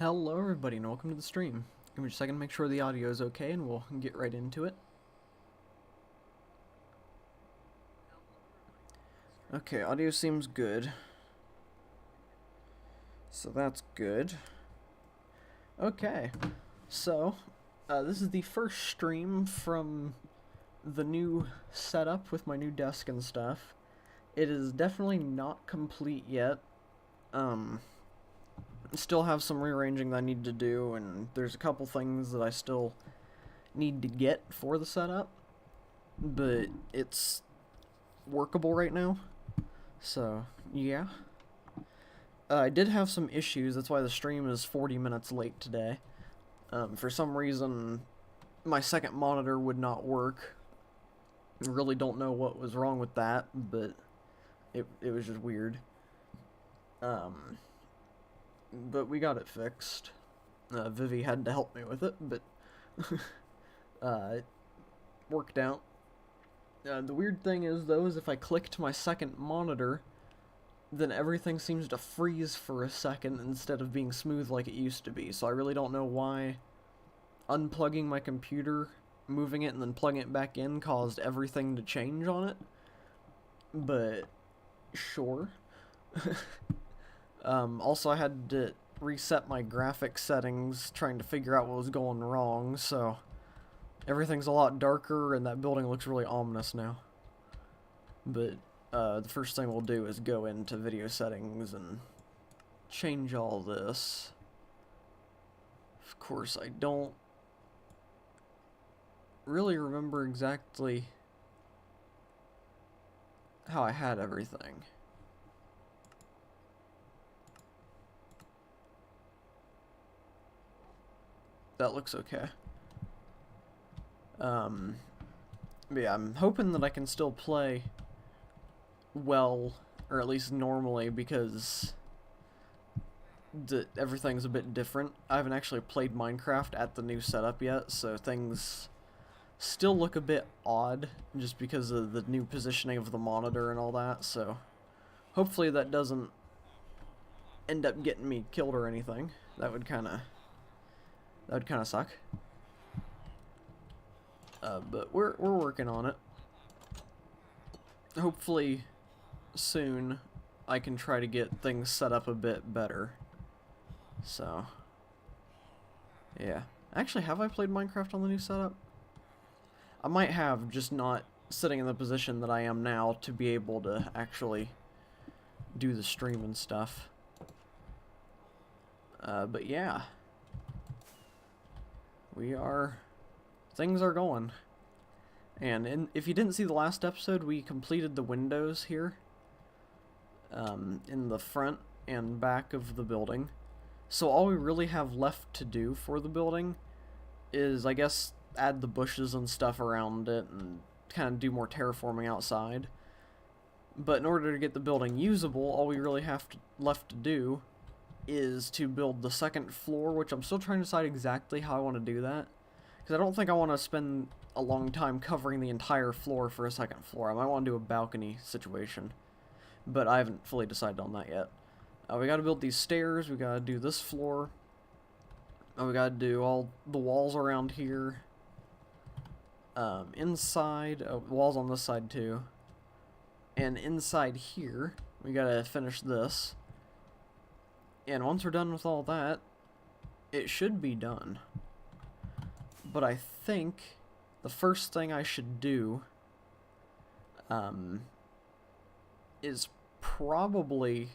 Hello everybody and welcome to the stream. Give me just a second to make sure the audio is okay and we'll get right into it. Okay, audio seems good. So that's good. Okay, so this is the first stream from the new setup with my new desk and stuff. It is definitely not complete yet. Still have some rearranging that I need to do, and there's a couple things that I still need to get for the setup, but it's workable right now. So, yeah. I did have some issues, that's why the stream is 40 minutes late today. For some reason, my second monitor would not work. Really don't know what was wrong with that, but it was just weird. But we got it fixed. Vivi had to help me with it, but it worked out. The weird thing is, though, is if I click to my second monitor, then everything seems to freeze for a second instead of being smooth like it used to be. So I really don't know why unplugging my computer, moving it, and then plugging it back in caused everything to change on it. But, sure. Also, I had to reset my graphics settings trying to figure out what was going wrong, so everything's a lot darker and that building looks really ominous now. But the first thing we'll do is go into video settings and change all this. Of course, I don't really remember exactly how I had everything. That looks okay. But yeah, I'm hoping that I can still play well, or at least normally, because everything's a bit different. I haven't actually played Minecraft at the new setup yet, so things still look a bit odd, just because of the new positioning of the monitor and all that, so hopefully that doesn't end up getting me killed or anything. That would kind of suck. But we're working on it. Hopefully soon I can try to get things set up a bit better. So, yeah. Actually, have I played Minecraft on the new setup? I might have, just not sitting in the position that I am now to be able to actually do the stream and stuff. But yeah. Things are going. And if you didn't see the last episode, we completed the windows here. In the front and back of the building. So all we really have left to do for the building is, I guess, add the bushes and stuff around it and kind of do more terraforming outside. But in order to get the building usable, all we really have left to do is to build the second floor, which I'm still trying to decide exactly how I want to do that. Because I don't think I want to spend a long time covering the entire floor for a second floor. I might want to do a balcony situation. But I haven't fully decided on that yet. We gotta build these stairs, we gotta do this floor. We gotta do all the walls around here. Inside, walls on this side too. And inside here, we gotta finish this. And once we're done with all that, it should be done. But I think the first thing I should do is probably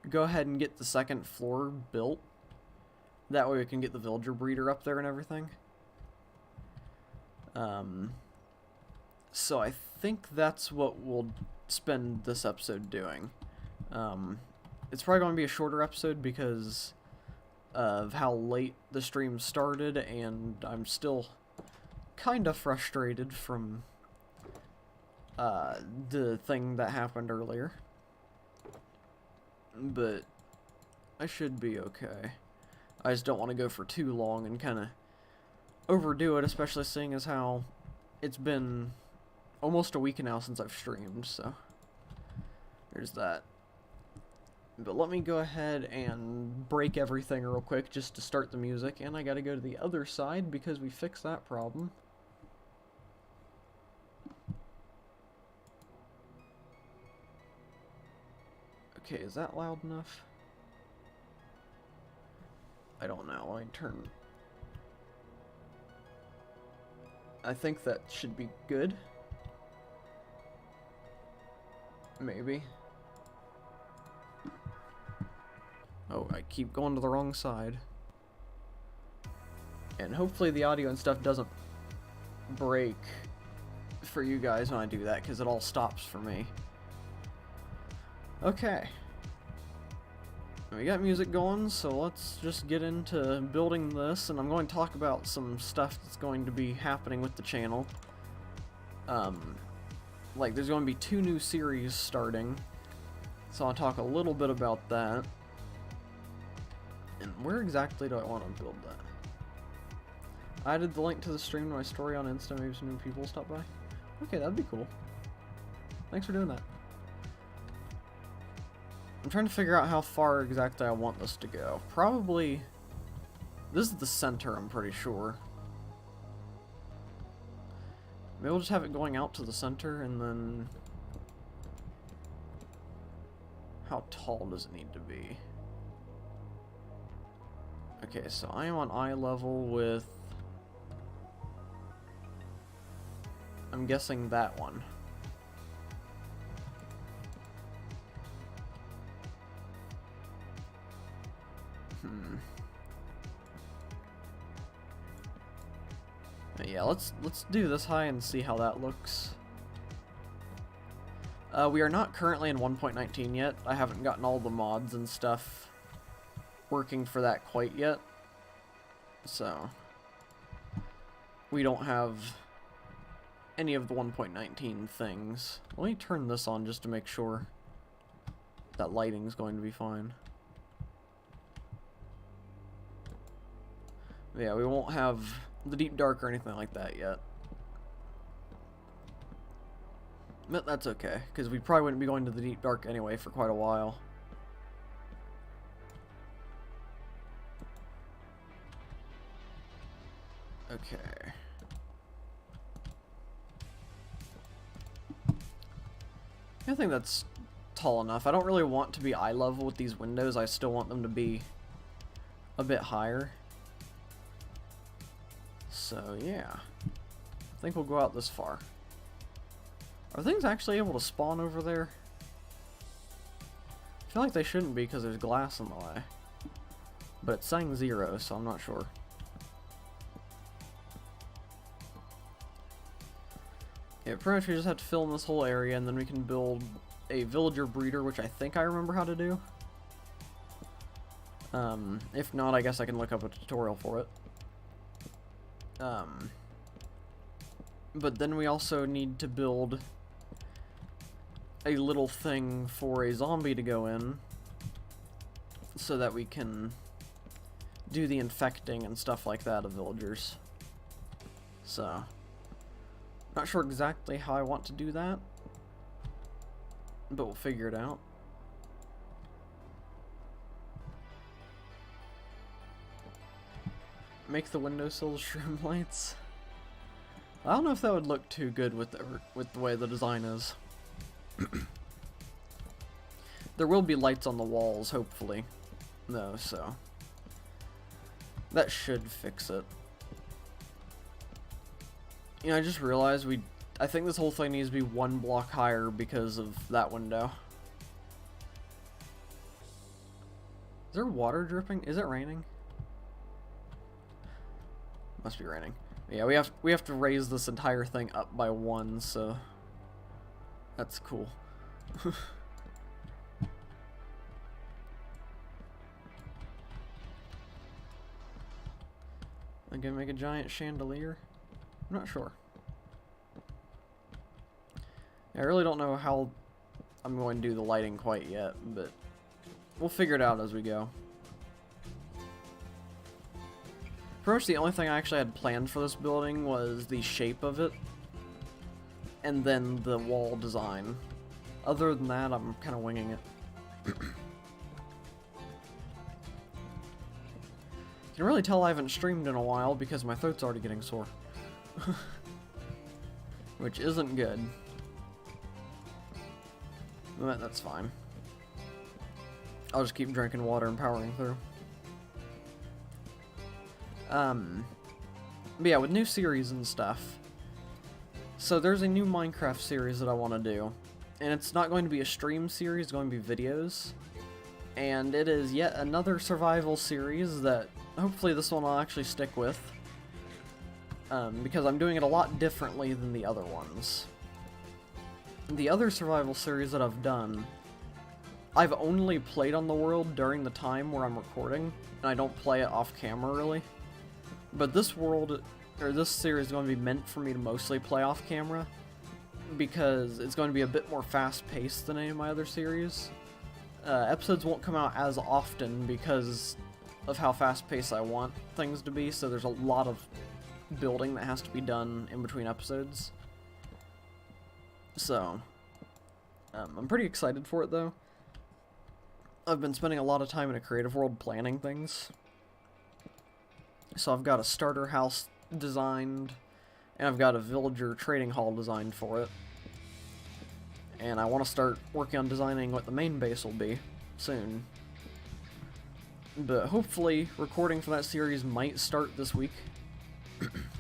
go ahead and get the second floor built. That way we can get the villager breeder up there and everything. So I think that's what we'll spend this episode doing. It's probably going to be a shorter episode because of how late the stream started, and I'm still kind of frustrated from the thing that happened earlier. But I should be okay. I just don't want to go for too long and kind of overdo it, especially seeing as how it's been almost a week now since I've streamed, so there's that. But let me go ahead and break everything real quick just to start the music, and I gotta go to the other side because we fixed that problem. Okay, is that loud enough? I don't know. I think that should be good. Maybe. Oh, I keep going to the wrong side. And hopefully the audio and stuff doesn't break for you guys when I do that, because it all stops for me. Okay. We got music going, so let's just get into building this, and I'm going to talk about some stuff that's going to be happening with the channel. Like, there's going to be 2 new series starting, so I'll talk a little bit about that. And where exactly do I want to build that? I added the link to the stream to my story on Insta, maybe some new people will stop by. Okay, that'd be cool. Thanks for doing that. I'm trying to figure out how far exactly I want this to go. Probably... this is the center, I'm pretty sure. Maybe we'll just have it going out to the center, and then... how tall does it need to be? Okay, so I am on eye level with... I'm guessing that one. Yeah, let's do this high and see how that looks. We are not currently in 1.19 yet. I haven't gotten all the mods and stuff working for that quite yet. So we don't have any of the 1.19 things. Let me turn this on just to make sure that lighting's going to be fine. Yeah, we won't have the deep dark or anything like that yet. But that's okay, because we probably wouldn't be going to the deep dark anyway for quite a while. Okay. I think that's tall enough. I don't really want to be eye level with these windows. I still want them to be a bit higher. So, yeah. I think we'll go out this far. Are things actually able to spawn over there? I feel like they shouldn't be because there's glass in the way. But it's saying 0, so I'm not sure. Yeah, pretty much we just have to fill in this whole area, and then we can build a villager breeder, which I think I remember how to do. If not, I guess I can look up a tutorial for it. But then we also need to build a little thing for a zombie to go in, so that we can do the infecting and stuff like that of villagers. So, not sure exactly how I want to do that, but we'll figure it out. Make the windowsills shroom lights. I don't know if that would look too good with the way the design is. There will be lights on the walls, hopefully, though, so that should fix it. You know, I just realized I think this whole thing needs to be 1 block higher because of that window. Is there water dripping? Is it raining? Must be raining. Yeah, we have to raise this entire thing up by 1, so that's cool. I'm gonna make a giant chandelier. I'm not sure. I really don't know how I'm going to do the lighting quite yet, but we'll figure it out as we go. Pretty much the only thing I actually had planned for this building was the shape of it, and then the wall design. Other than that, I'm kind of winging it. can really tell I haven't streamed in a while because my throat's already getting sore. Which isn't good. But that's fine. I'll just keep drinking water and powering through. But yeah, with new series and stuff. So there's a new Minecraft series that I want to do. And it's not going to be a stream series, it's going to be videos. And it is yet another survival series that hopefully this one I'll actually stick with. Because I'm doing it a lot differently than the other ones. The other survival series that I've done, I've only played on the world during the time where I'm recording, and I don't play it off camera really. But this world, or this series is going to be meant for me to mostly play off camera, because it's going to be a bit more fast-paced than any of my other series. Episodes won't come out as often because of how fast-paced I want things to be, so there's a lot of building that has to be done in between episodes. So, I'm pretty excited for it though. I've been spending a lot of time in a creative world planning things. So I've got a starter house designed, and I've got a villager trading hall designed for it. And I want to start working on designing what the main base will be soon. But hopefully, recording for that series might start this week.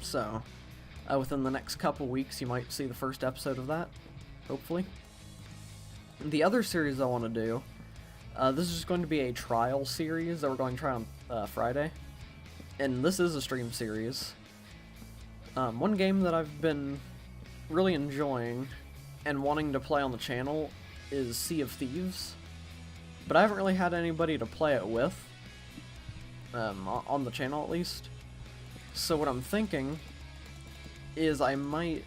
So, within the next couple weeks, you might see the first episode of that. Hopefully. The other series I want to do, this is just going to be a trial series that we're going to try on Friday. And this is a stream series. One game that I've been really enjoying and wanting to play on the channel is Sea of Thieves. But I haven't really had anybody to play it with. On the channel at least. So what I'm thinking is I might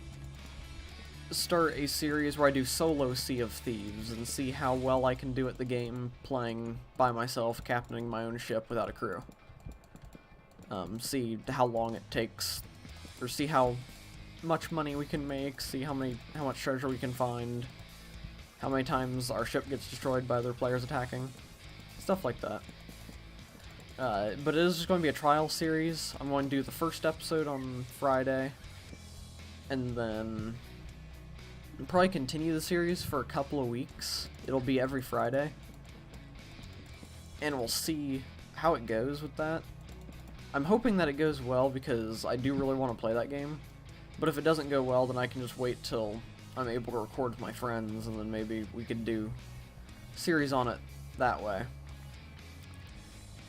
start a series where I do solo Sea of Thieves and see how well I can do at the game playing by myself, captaining my own ship without a crew. See how long it takes, or see how much money we can make, see how much treasure we can find, how many times our ship gets destroyed by other players attacking, stuff like that. But it is just going to be a trial series. I'm going to do the first episode on Friday, and then I'll probably continue the series for a couple of weeks. It'll be every Friday, and we'll see how it goes with that. I'm hoping that it goes well because I do really want to play that game, but if it doesn't go well, then I can just wait till I'm able to record with my friends, and then maybe we could do a series on it that way.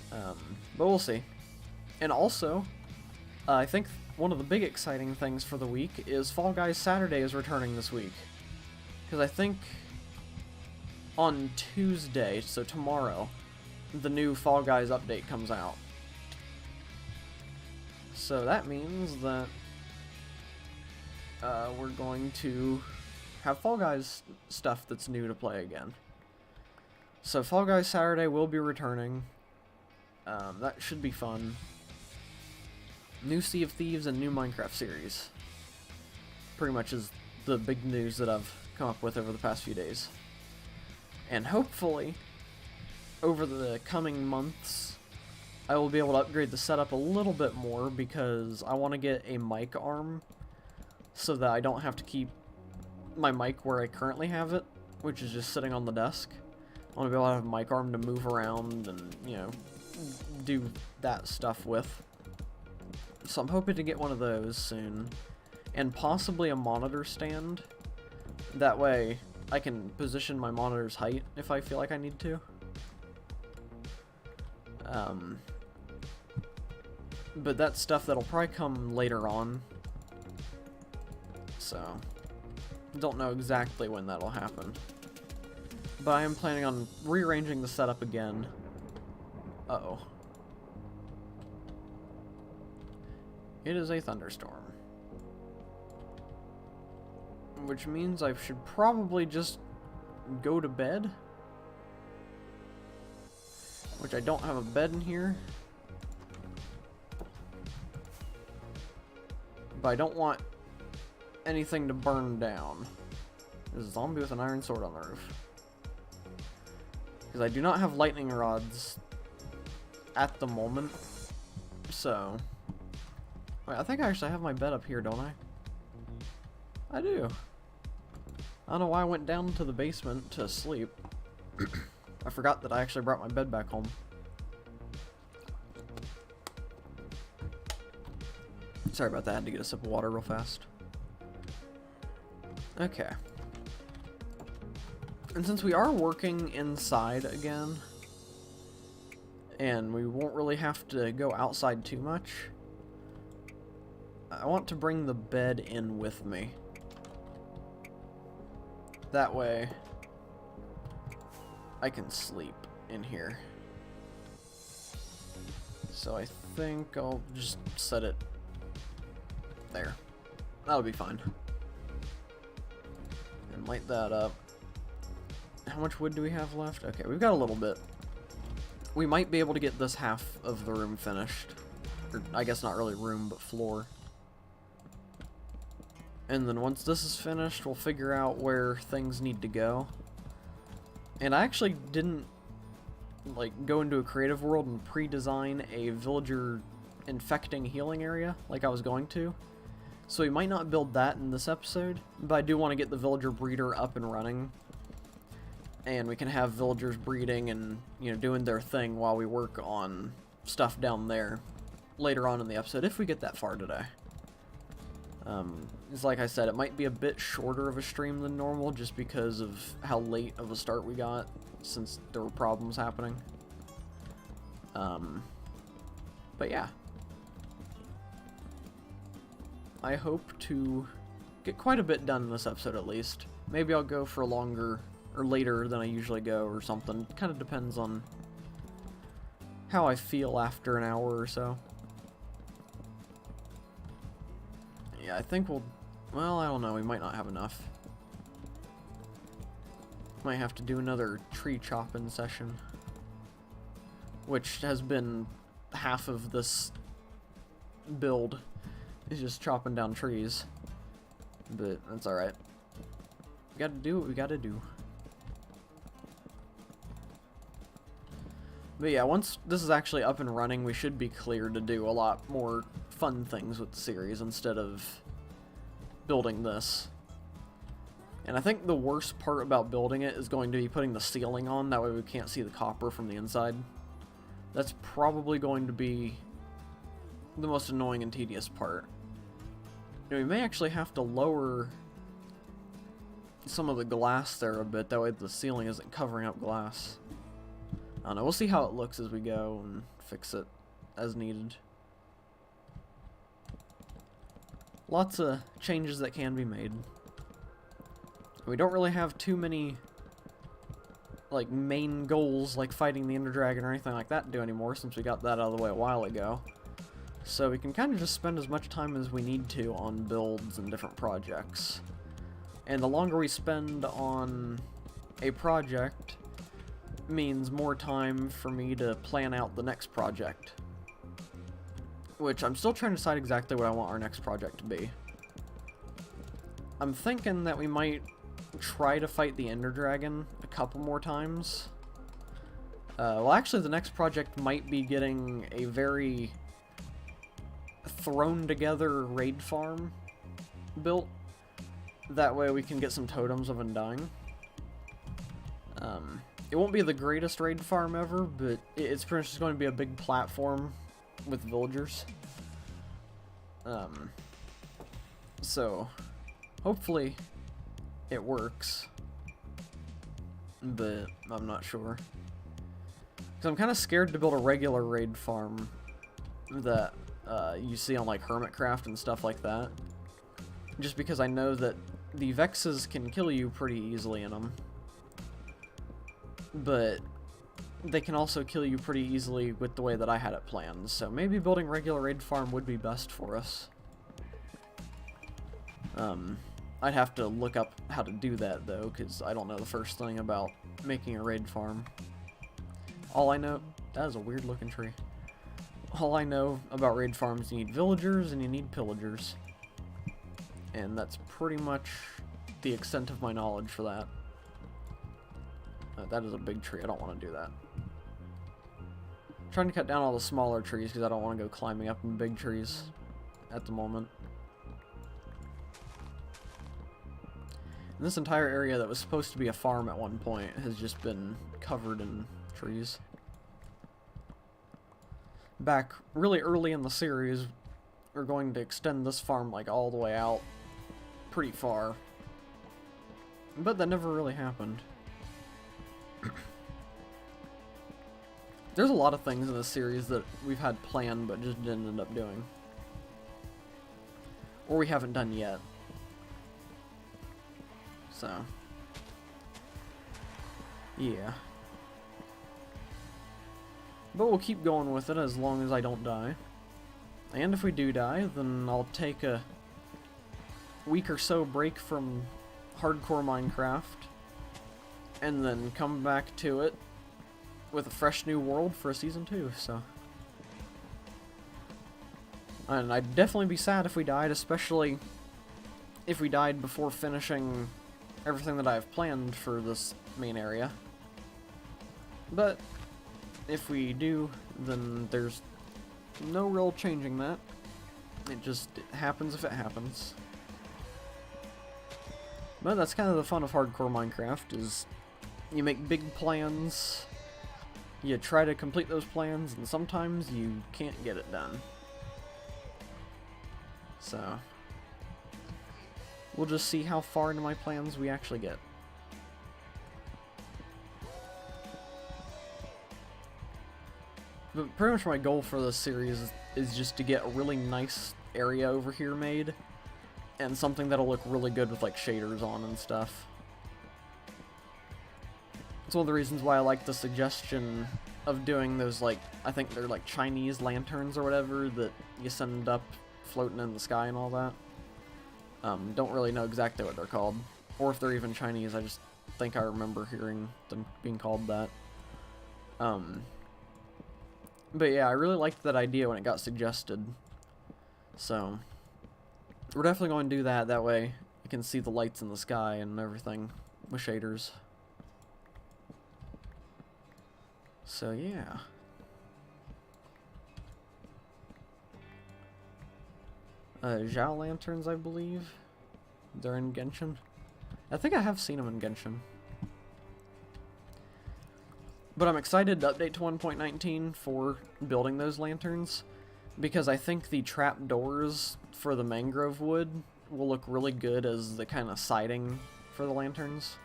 But we'll see. And also, I think one of the big exciting things for the week is Fall Guys Saturday is returning this week. Because I think on Tuesday, so tomorrow, the new Fall Guys update comes out. So that means that we're going to have Fall Guys stuff that's new to play again. So Fall Guys Saturday will be returning. That should be fun. New Sea of Thieves and new Minecraft series. Pretty much is the big news that I've come up with over the past few days. And hopefully, over the coming months, I will be able to upgrade the setup a little bit more because I want to get a mic arm so that I don't have to keep my mic where I currently have it, which is just sitting on the desk. I want to be able to have a mic arm to move around and, you know, do that stuff with. So I'm hoping to get one of those soon. And possibly a monitor stand. That way I can position my monitor's height if I feel like I need to. But that's stuff that'll probably come later on. So, don't know exactly when that'll happen. But I am planning on rearranging the setup again. Uh-oh. It is a thunderstorm. Which means I should probably just go to bed. Which I don't have a bed in here. But I don't want anything to burn down. There's a zombie with an iron sword on the roof. Because I do not have lightning rods at the moment. So, wait, I think I actually have my bed up here, don't I? I do. I don't know why I went down to the basement to sleep. I forgot that I actually brought my bed back home. Sorry about that, I had to get a sip of water real fast. Okay. And since we are working inside again, and we won't really have to go outside too much, I want to bring the bed in with me. That way, I can sleep in here. So I think I'll just set it there. That'll be fine. And light that up. How much wood do we have left? Okay, we've got a little bit. We might be able to get this half of the room finished. Or, I guess not really room, but floor. And then once this is finished, we'll figure out where things need to go. And I actually didn't, like, go into a creative world and pre-design a villager infecting healing area like I was going to. So we might not build that in this episode, but I do want to get the villager breeder up and running. And we can have villagers breeding and, you know, doing their thing while we work on stuff down there later on in the episode, if we get that far today. It's like I said, it might be a bit shorter of a stream than normal just because of how late of a start we got, since there were problems happening. But yeah. I hope to get quite a bit done in this episode at least. Maybe I'll go for longer or later than I usually go or something. It kind of depends on how I feel after an hour or so. Yeah, I think we'll... Well, I don't know. We might not have enough. Might have to do another tree chopping session. Which has been half of this build. Is just chopping down trees. But that's alright. We gotta do what we gotta do. But yeah, once this is actually up and running, we should be clear to do a lot more fun things with the series instead of building this. And I think the worst part about building it is going to be putting the ceiling on, that way we can't see the copper from the inside. That's probably going to be the most annoying and tedious part. You know, we may actually have to lower some of the glass there a bit, that way the ceiling isn't covering up glass. I don't know, we'll see how it looks as we go and fix it as needed. Lots of changes that can be made. We don't really have too many, like, main goals like fighting the Ender Dragon or anything like that to do anymore, since we got that out of the way a while ago. So we can kind of just spend as much time as we need to on builds and different projects. And the longer we spend on a project means more time for me to plan out the next project. Which I'm still trying to decide exactly what I want our next project to be. I'm thinking that we might try to fight the Ender Dragon a couple more times. Well, actually, the next project might be getting a very thrown together raid farm built. That way we can get some totems of Undying. It won't be the greatest raid farm ever, but it's pretty much just going to be a big platform with villagers. So hopefully it works, but I'm not sure. Because I'm kind of scared to build a regular raid farm that you see on like Hermitcraft and stuff like that. Just because I know that the Vexes can kill you pretty easily in them. But they can also kill you pretty easily with the way that I had it planned. So maybe building regular raid farm would be best for us. I'd have to look up how to do that though, because I don't know the first thing about making a raid farm. All I know... That is a weird looking tree. All I know about raid farms, you need villagers and you need pillagers. And that's pretty much the extent of my knowledge for that. That is a big tree, I don't want to do that. trying to cut down all the smaller trees because I don't want to go climbing up in big trees at the moment. And this entire area that was supposed to be a farm at one point has just been covered in trees. Back really early in the series, we're going to extend this farm like all the way out pretty far. But that never really happened. There's a lot of things in this series that we've had planned but just didn't end up doing. Or we haven't done yet. So, yeah. But we'll keep going with it as long as I don't die. And if we do die, then I'll take a week or so break from hardcore Minecraft and then come back to it with a fresh new world for a season 2, so. And I'd definitely be sad if we died, especially if we died before finishing everything that I have planned for this main area. But if we do, then there's no real changing that. It just happens if it happens. But that's kind of the fun of hardcore Minecraft, is you make big plans, you try to complete those plans, and sometimes you can't get it done. So, we'll just see how far into my plans we actually get. But pretty much my goal for this series is just to get a really nice area over here made, and something that'll look really good with like shaders on and stuff. It's one of the reasons why I like the suggestion of doing those, like, I think they're like Chinese lanterns or whatever that you send up floating in the sky and all that. Don't really know exactly what they're called, or if they're even Chinese. I just think I remember hearing them being called that. But yeah, I really liked that idea when it got suggested. So, we're definitely going to do that. That way you can see the lights in the sky and everything with shaders. So yeah. Zhao lanterns, I believe. They're in Genshin. I think I have seen them in Genshin. But I'm excited to update to 1.19 for building those lanterns, because I think the trap doors for the mangrove wood will look really good as the kind of siding for the lanterns.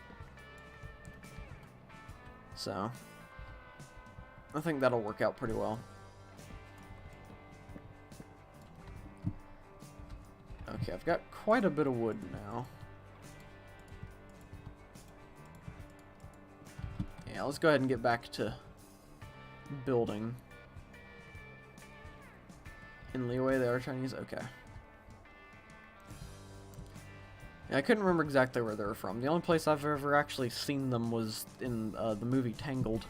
So, I think that'll work out pretty well. Okay, I've got quite a bit of wood now. Yeah, let's go ahead and get back to building. In Liyue, they are Chinese? Okay. Yeah, I couldn't remember exactly where they were from. The only place I've ever actually seen them was in the movie Tangled.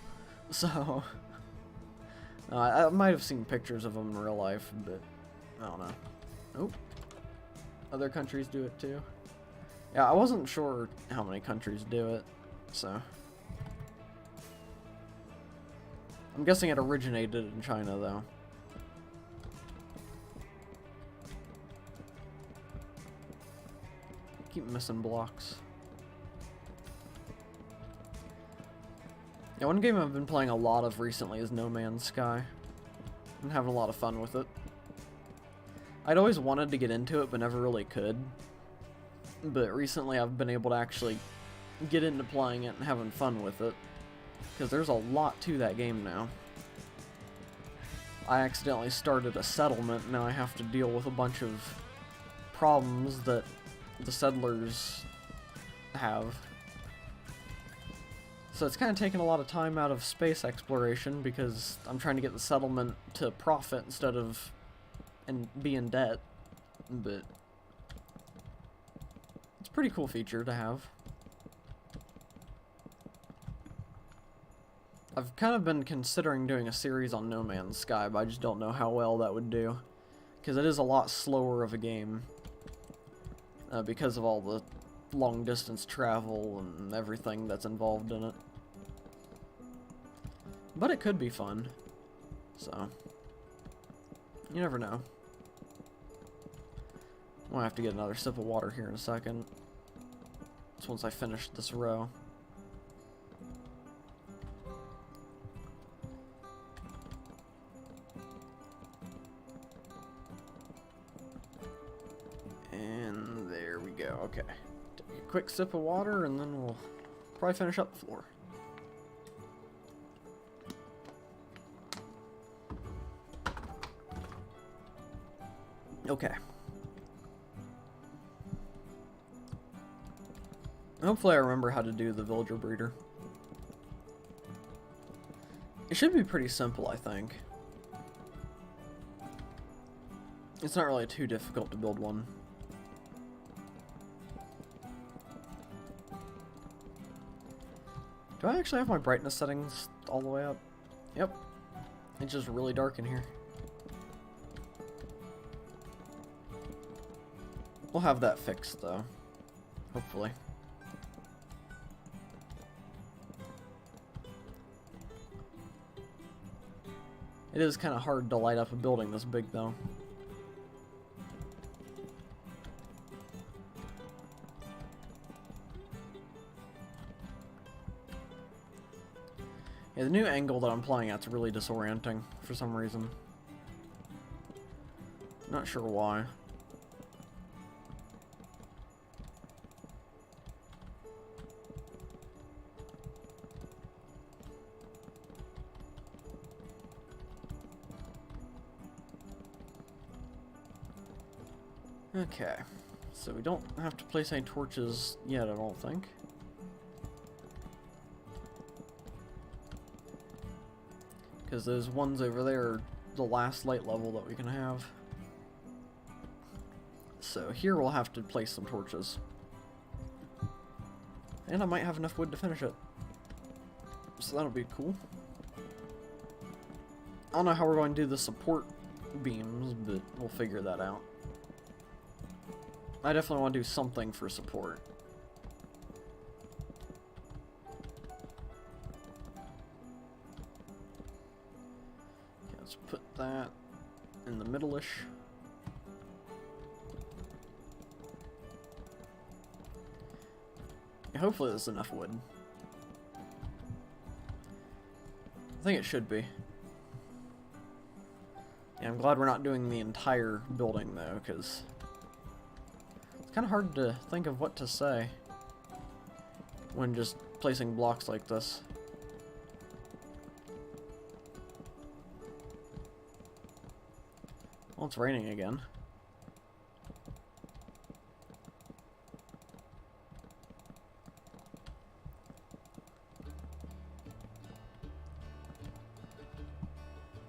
So, I might have seen pictures of them in real life, but I don't know. Oh. Other countries do it too. Yeah, I wasn't sure how many countries do it, so. I'm guessing it originated in China, though. Keep missing blocks. Yeah, one game I've been playing a lot of recently is No Man's Sky. I'm having a lot of fun with it. I'd always wanted to get into it, but never really could. But recently I've been able to actually get into playing it and having fun with it. Because there's a lot to that game now. I accidentally started a settlement, and now I have to deal with a bunch of problems that the settlers have. So it's kind of taken a lot of time out of space exploration, because I'm trying to get the settlement to profit instead of be in debt. But it's a pretty cool feature to have. I've kind of been considering doing a series on No Man's Sky, but I just don't know how well that would do. Because it is a lot slower of a game. Because of all the long distance travel and everything that's involved in it. But it could be fun. So, you never know. I'm gonna have to get another sip of water here in a second. Just once I finish this row. And there we go. Okay. Take a quick sip of water and then we'll probably finish up the floor. Okay. Hopefully I remember how to do the villager breeder. It should be pretty simple, I think. It's not really too difficult to build one. Do I actually have my brightness settings all the way up? Yep. It's just really dark in here. We'll have that fixed, though. Hopefully. It is kind of hard to light up a building this big, though. Yeah, the new angle that I'm playing at's really disorienting for some reason. Not sure why. Okay, so we don't have to place any torches yet, I don't think. Because those ones over there are the last light level that we can have. So here we'll have to place some torches. And I might have enough wood to finish it. So that'll be cool. I don't know how we're going to do the support beams, but we'll figure that out. I definitely want to do something for support. Okay, let's put that in the middle-ish. Yeah, hopefully there's enough wood. I think it should be. Yeah, I'm glad we're not doing the entire building, though, because kind of hard to think of what to say when just placing blocks like this. Well, it's raining again.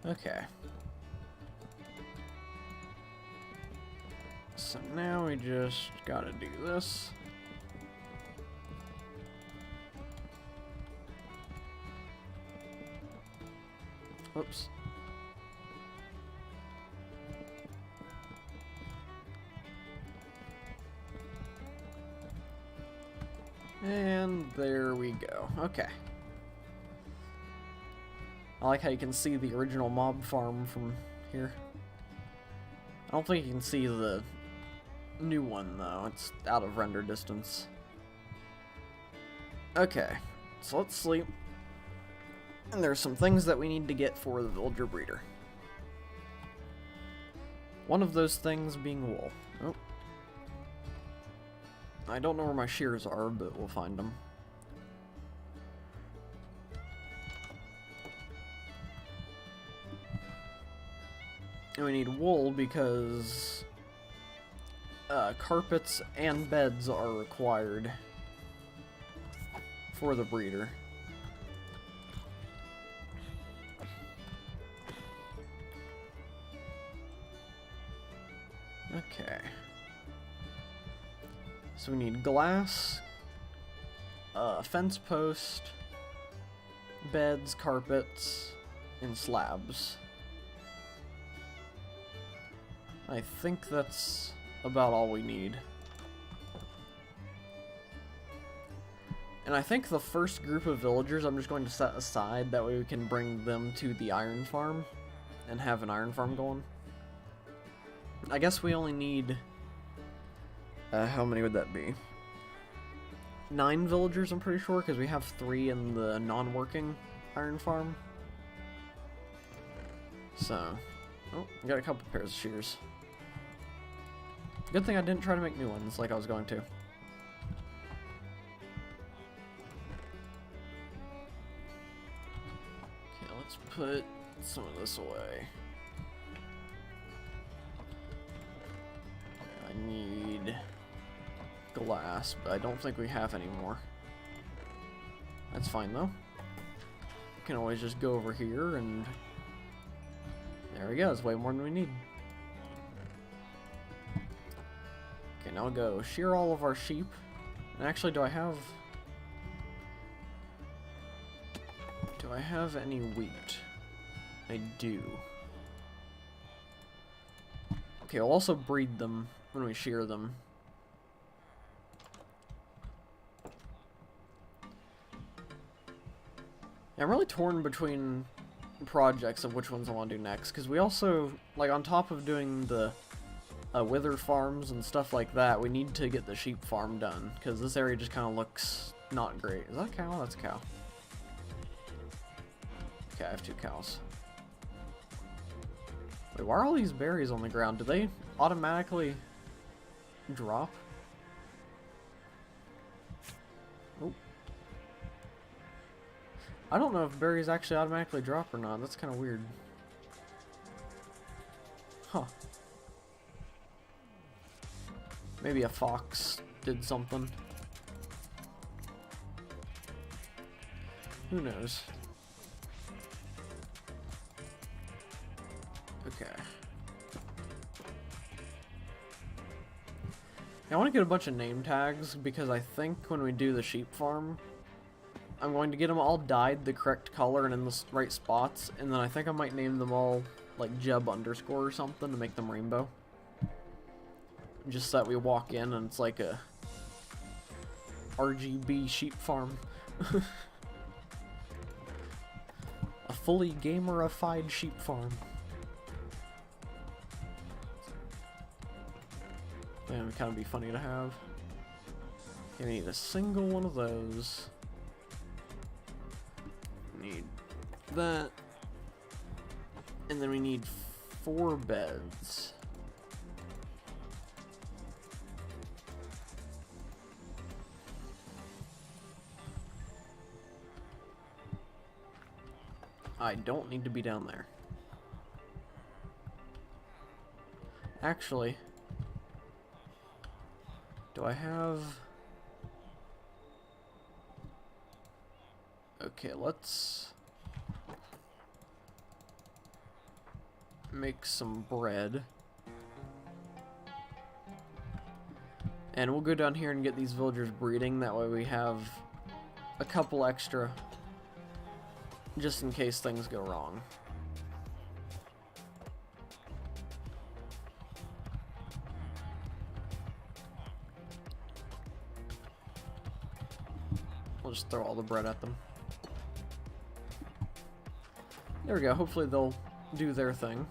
Okay. So now we just gotta do this. Whoops. And there we go. Okay. I like how you can see the original mob farm from here. I don't think you can see the new one, though. It's out of render distance. Okay, so let's sleep. And there's some things that we need to get for the villager breeder. One of those things being wool. Oh. I don't know where my shears are, but we'll find them. And we need wool because carpets and beds are required for the breeder. Okay. So we need glass, fence post, beds, carpets, and slabs. I think that's about all we need. And I think the first group of villagers I'm just going to set aside, that way we can bring them to the iron farm. and have an iron farm going. I guess we only need... how many would that be? 9 villagers, I'm pretty sure, because we have 3 in the non-working iron farm. So, oh, we got a couple pairs of shears. Good thing I didn't try to make new ones like I was going to. Okay, let's put some of this away. I need glass, but I don't think we have any more. That's fine though. We can always just go over here and there we go, it's way more than we need. Okay, now we'll go shear all of our sheep. And actually, do I have any wheat? I do. Okay, we'll also breed them when we shear them. Yeah, I'm really torn between projects of which ones I want to do next, because we also, like, on top of doing the wither farms and stuff like that, we need to get the sheep farm done, because this area just kind of looks not great. Is that a cow? That's a cow. Okay, I have 2 cows. Wait, why are all these berries on the ground? Do they automatically drop? Oh. I don't know if berries actually automatically drop or not. That's kind of weird. Huh. Maybe a fox did something. Who knows? Okay. I want to get a bunch of name tags because I think when we do the sheep farm, I'm going to get them all dyed the correct color and in the right spots, and then I think I might name them all like Jeb underscore or something to make them rainbow. Just so that we walk in and it's like a RGB sheep farm. A fully gamerified sheep farm. That would kind of be funny to have. Okay, we need a single one of those. Need that. And then we need 4 beds. I don't need to be down there. Actually, do I have... Okay, let's make some bread. And we'll go down here and get these villagers breeding. That way we have a couple extra just in case things go wrong. We'll just throw all the bread at them. There we go. Hopefully they'll do their thing.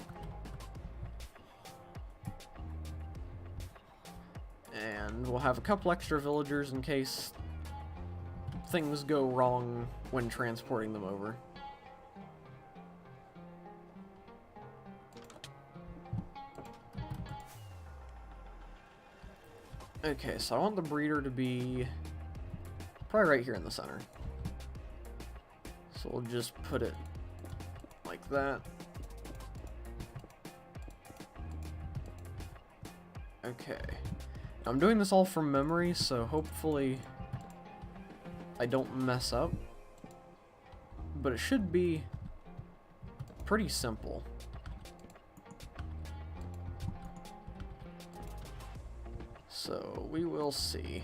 And we'll have a couple extra villagers in case things go wrong when transporting them over. Okay, so I want the breeder to be probably right here in the center. So we'll just put it like that. Okay. I'm doing this all from memory, so hopefully I don't mess up. But it should be pretty simple. So we will see.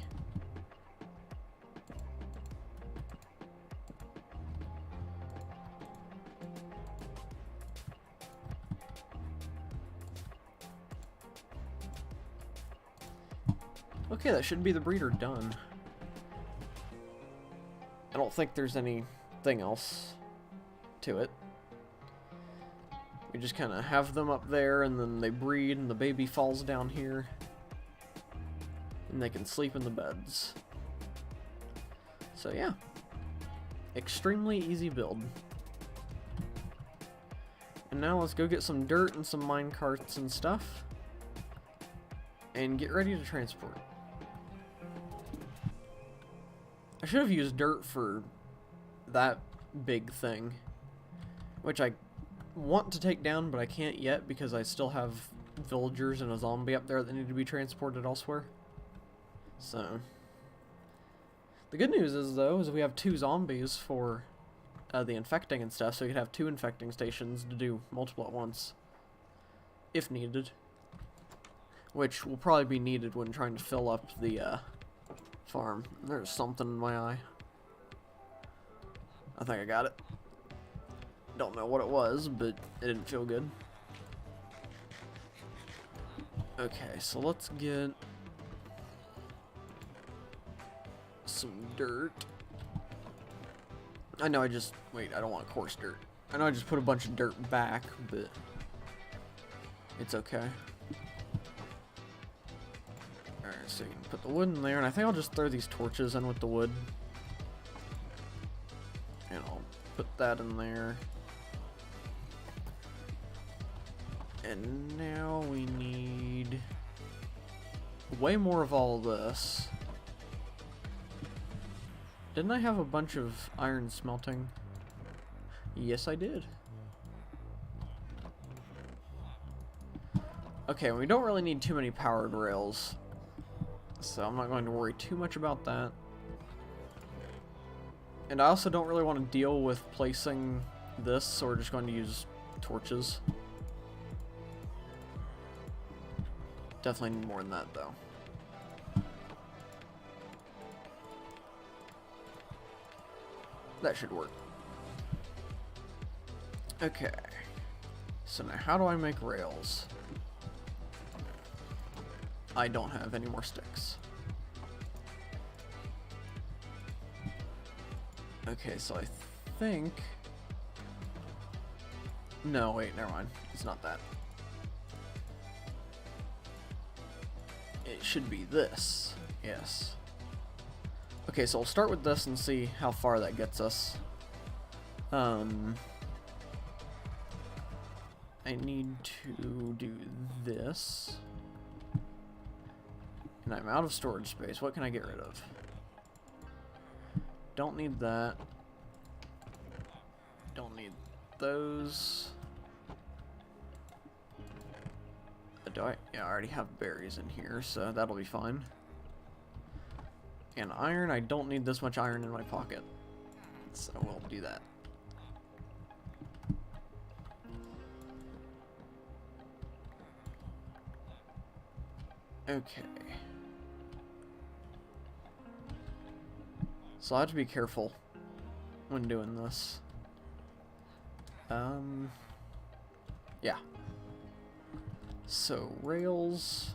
Okay, that should be the breeder done. I don't think there's anything else to it. We We just kind of have them up there, and then they breed, and the baby falls down here. And they can sleep in the beds. So yeah. Extremely easy build. And now let's go get some dirt and some mine carts and stuff. And get ready to transport. I should have used dirt for that big thing. Which I want to take down, but I can't yet because I still have villagers and a zombie up there that need to be transported elsewhere. So, the good news is, though, is we have 2 zombies for the infecting and stuff, so we could have 2 infecting stations to do multiple at once, if needed. Which will probably be needed when trying to fill up the farm. There's something in my eye. I think I got it. Don't know what it was, but it didn't feel good. Okay, so let's get some dirt. I know I just... Wait, I don't want coarse dirt. I know I just put a bunch of dirt back, but it's okay. Alright, so you can put the wood in there, and I think I'll just throw these torches in with the wood. And I'll put that in there. And now we need way more of all this. Didn't I have a bunch of iron smelting? Yes, I did. Okay, we don't really need too many powered rails, so I'm not going to worry too much about that. And I also don't really want to deal with placing this, so we're just going to use torches. Definitely need more than that, though. That should work. Okay. So now how do I make rails? I don't have any more sticks. Okay, so I think... No, wait, never mind. It's not that. It should be this. Yes. Okay, so I'll start with this and see how far that gets us. I need to do this. And I'm out of storage space. What can I get rid of? Don't need that. Don't need those. Do I? Yeah, I already have berries in here, so that'll be fine. And iron, I don't need this much iron in my pocket. So we'll do that. Okay. So I have to be careful when doing this. Yeah. So, rails.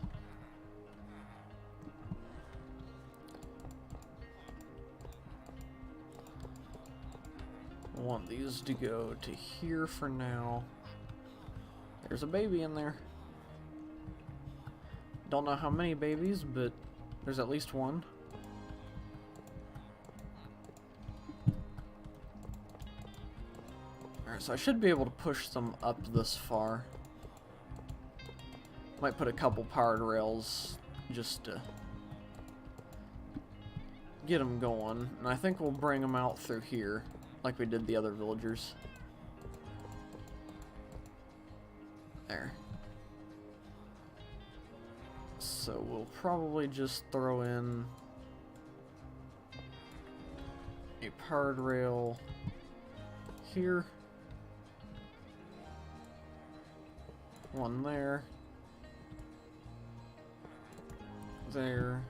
I want these to go to here for now. There's a baby in there. Don't know how many babies, but there's at least one. Alright, so I should be able to push them up this far. Might put a couple powered rails just to get them going. And I think we'll bring them out through here, like we did the other villagers. There. So we'll probably just throw in a powered rail here. One there. There.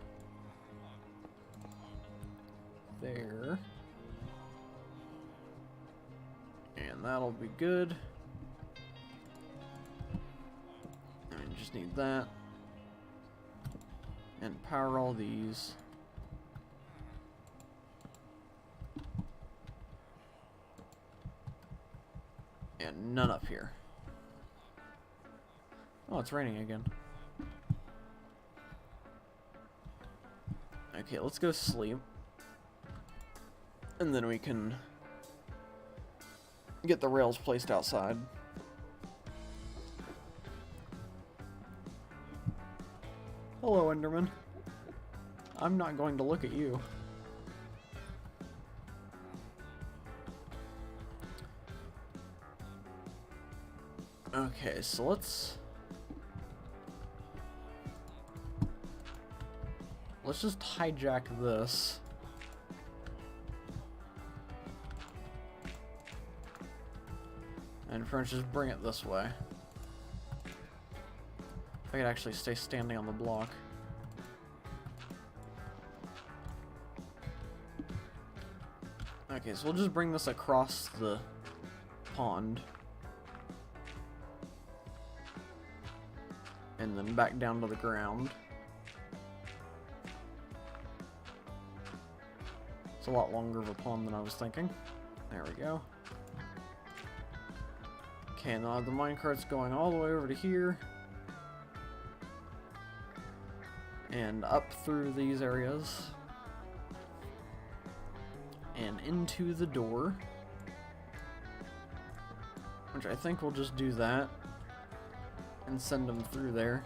There. And that'll be good. And we just need that. And power all these. And none up here. Oh, it's raining again. Okay, let's go sleep. And then we can get the rails placed outside. Hello, Enderman. I'm not going to look at you. Okay, so let's just hijack this. And French, just bring it this way. If I could actually stay standing on the block. Okay, so we'll just bring this across the pond. And then back down to the ground. It's a lot longer of a pond than I was thinking. There we go. Okay, now the minecart's going all the way over to here. And up through these areas. And into the door. Which I think we'll just do that. And send them through there.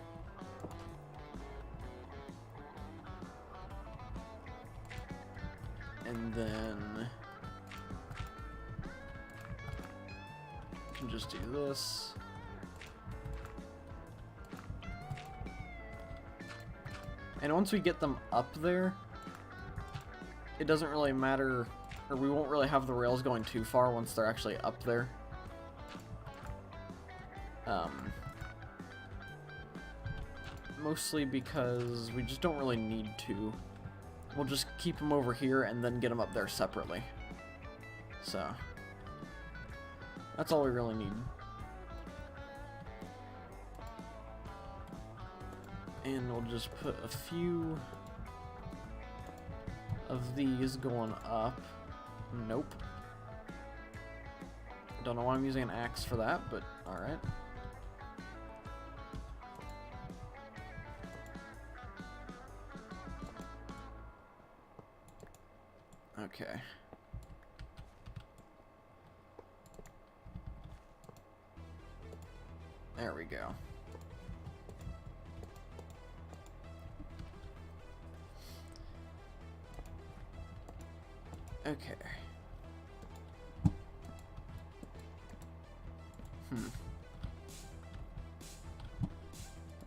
And then can just do this. And once we get them up there, it doesn't really matter, or we won't really have the rails going too far once they're actually up there. Mostly because we just don't really need to. We'll just keep them over here and then get them up there separately. So, that's all we really need. And we'll just put a few of these going up. Nope. Don't know why I'm using an axe for that, but alright. Okay. There we go. Okay.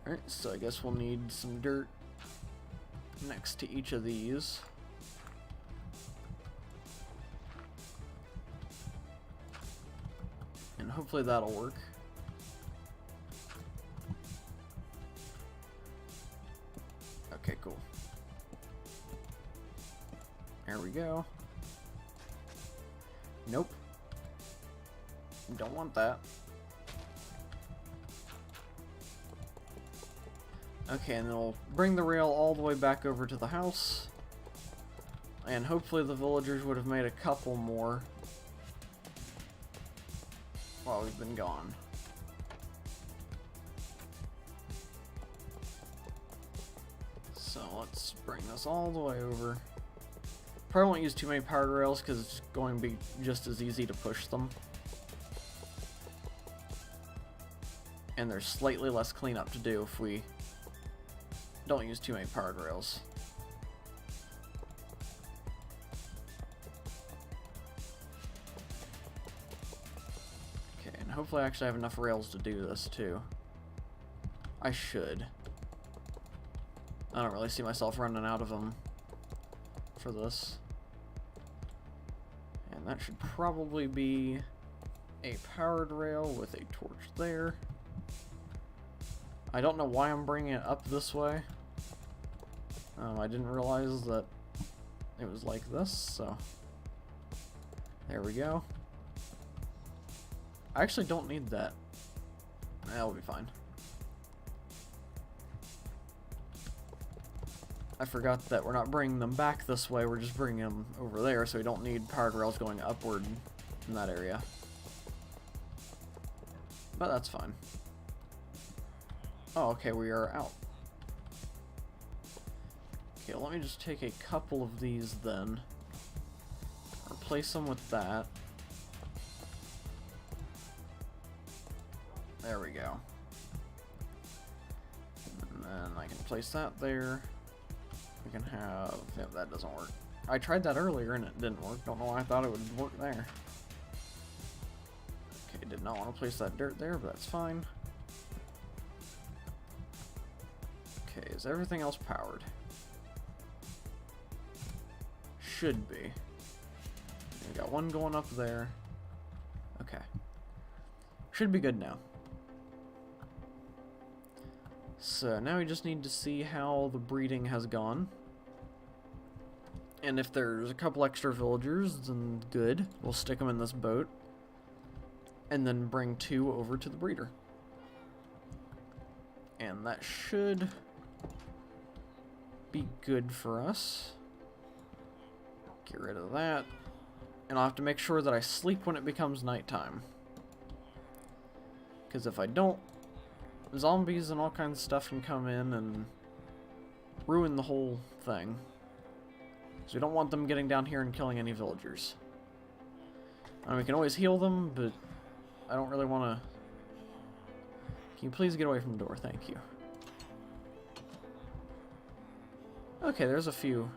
Alright, so I guess we'll need some dirt next to each of these. And hopefully that'll work. Okay, cool. There we go. Nope. Don't want that. Okay, and then we'll bring the rail all the way back over to the house. And hopefully the villagers would have made a couple more while we've been gone. So let's bring this all the way over. Probably won't use too many powered rails because it's going to be just as easy to push them. And there's slightly less cleanup to do if we don't use too many powered rails. Okay, and hopefully I actually have enough rails to do this too. I should. I don't really see myself running out of them for this. And that should probably be a powered rail with a torch there. I don't know why I'm bringing it up this way. I didn't realize that it was like this, so there we go. I actually don't need that. That'll be fine. I forgot that we're not bringing them back this way, we're just bringing them over there, so we don't need powered rails going upward in that area. But that's fine. Oh, okay, we are out. Okay, let me just take a couple of these then. Replace them with that. There we go. And then I can place that there. We can have... yeah, that doesn't work. I tried that earlier and it didn't work. Don't know why I thought it would work there. Okay, did not want to place that dirt there, but that's fine. Okay, is everything else powered? Should be. We got one going up there. Okay. Should be good now. So now we just need to see how the breeding has gone. And if there's a couple extra villagers, then good. We'll stick them in this boat. And then bring 2 over to the breeder. And that should be good for us. Get rid of that. And I'll have to make sure that I sleep when it becomes nighttime. Because if I don't, zombies and all kinds of stuff can come in and ruin the whole thing. So we don't want them getting down here and killing any villagers. I mean, we can always heal them, but I don't really want to... Can you please get away from the door? Thank you. Okay, there's a few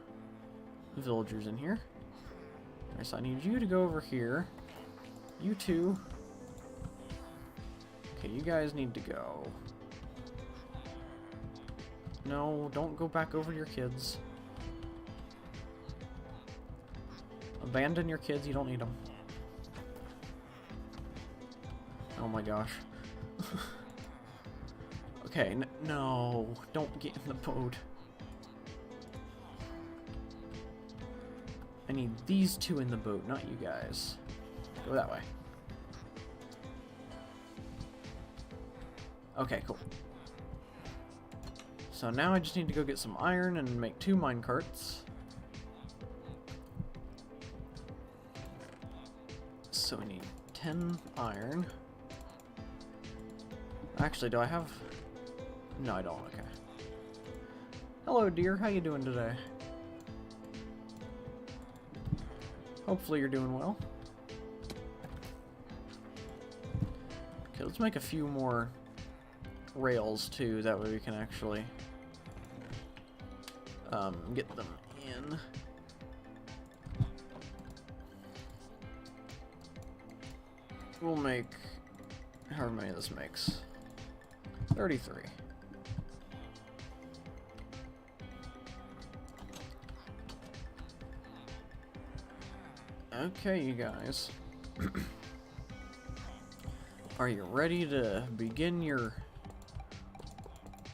villagers in here. Alright, so I need you to go over here. You two. Okay, you guys need to go. No, don't go back over your kids. Abandon your kids, you don't need them. Oh my gosh. Okay, no, don't get in the boat. I need these 2 in the boat, not you guys. Go that way. Okay, cool. So now I just need to go get some iron and make 2 minecarts. So we need 10 iron. Actually, do I have... No, I don't. Okay. Hello, dear. How you doing today? Hopefully you're doing well. Okay, let's make a few more rails, too. That way we can actually get them in. We'll make however many this makes. 33. Okay, you guys. Are you ready to begin your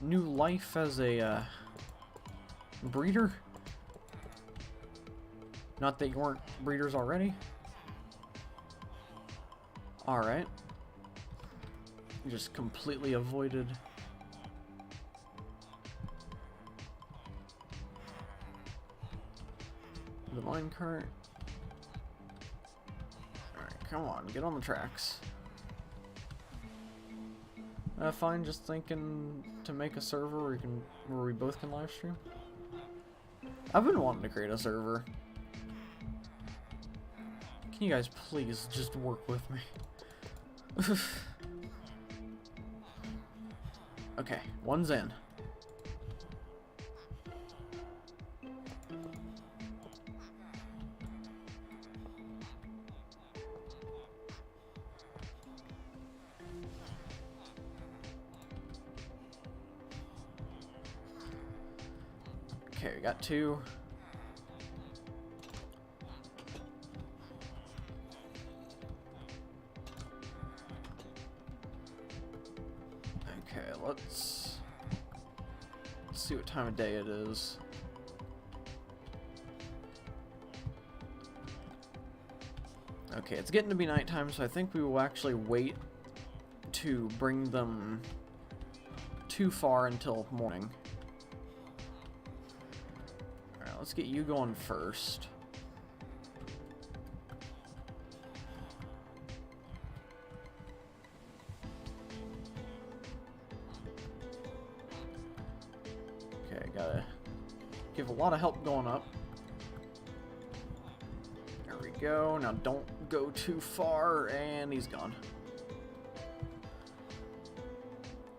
new life as a breeder? Not that you weren't breeders already. Alright. Just completely avoided. The minecart. Alright, come on, get on the tracks. Fine, just thinking to make a server where we both can live stream. I've been wanting to create a server. Can you guys please just work with me? Okay, one's in. Okay, we got 2. Okay, let's see what time of day it is. Okay, it's getting to be nighttime, so I think we will actually wait to bring them too far until morning. Alright, let's get you going first. Okay, gotta give a lot of help going up. There we go. Now don't go too far, and he's gone.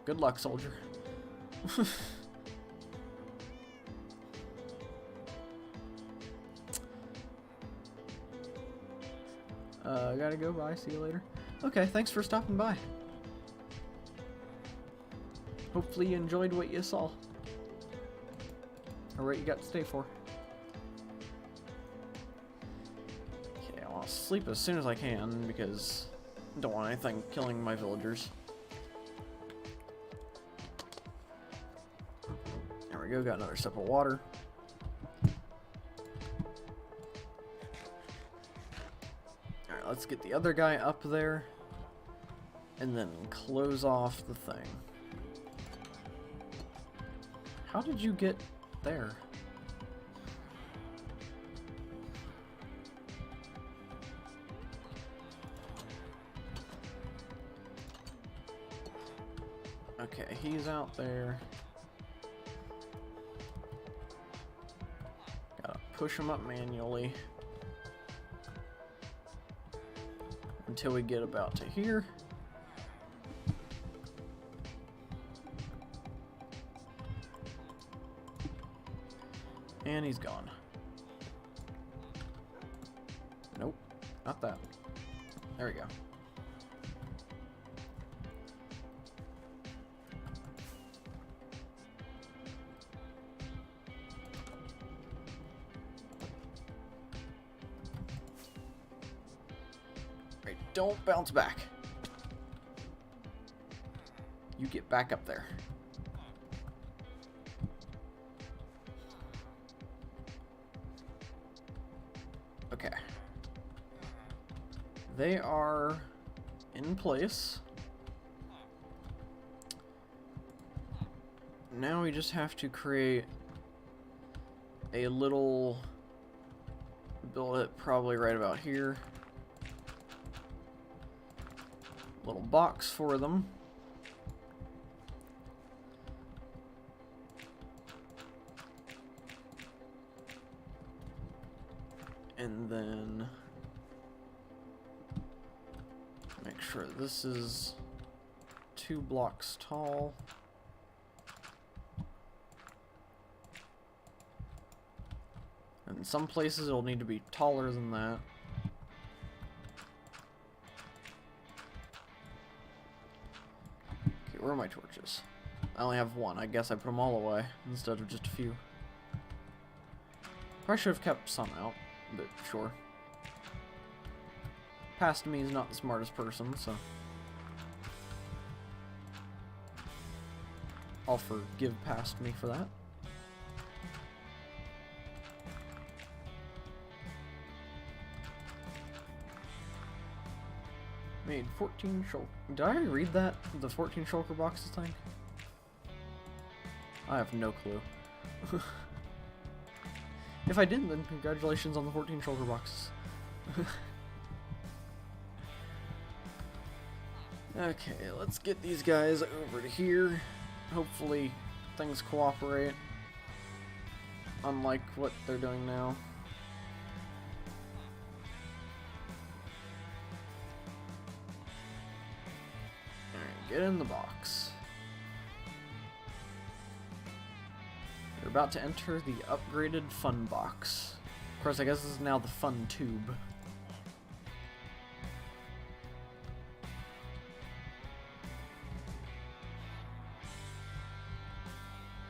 Good luck, soldier. Gotta go. Bye. See you later. Okay, thanks for stopping by. Hopefully you enjoyed what you saw. Or what you got to stay for. Okay, I'll sleep as soon as I can because I don't want anything killing my villagers. There we go, got another sip of water. Alright, let's get the other guy up there. And then close off the thing. How did you get there? Okay, he's out there. Gotta push him up manually until we get about to here. And he's gone. Nope, not that. There we go. Right, don't bounce back. You get back up there. Okay. They are in place. Now we just have to create a little, build it probably right about here. Little box for them. And then make sure this is 2 blocks tall. And in some places it'll need to be taller than that. Okay, where are my torches? I only have 1. I guess I put them all away instead of just a few. Probably should have kept some out. But sure. Past me is not the smartest person, so I'll forgive past me for that. Made 14 shulker. Did I already read that? The 14 shulker boxes thing? I have no clue. If I didn't, then congratulations on the 14 shulker boxes. Okay, let's get these guys over to here. Hopefully things cooperate, unlike what they're doing now. Alright, get in the box. You're about to enter the upgraded fun box. Of course, I guess this is now the fun tube.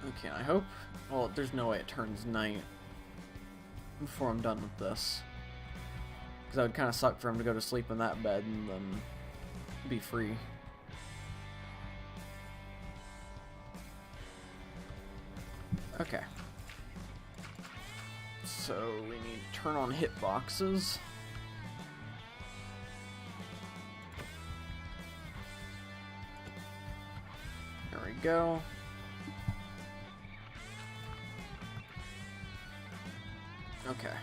Okay, I hope... Well, there's no way it turns night before I'm done with this. Because that would kind of suck for him to go to sleep in that bed and then be free. Okay. So we need to turn on hitboxes. There we go. Okay.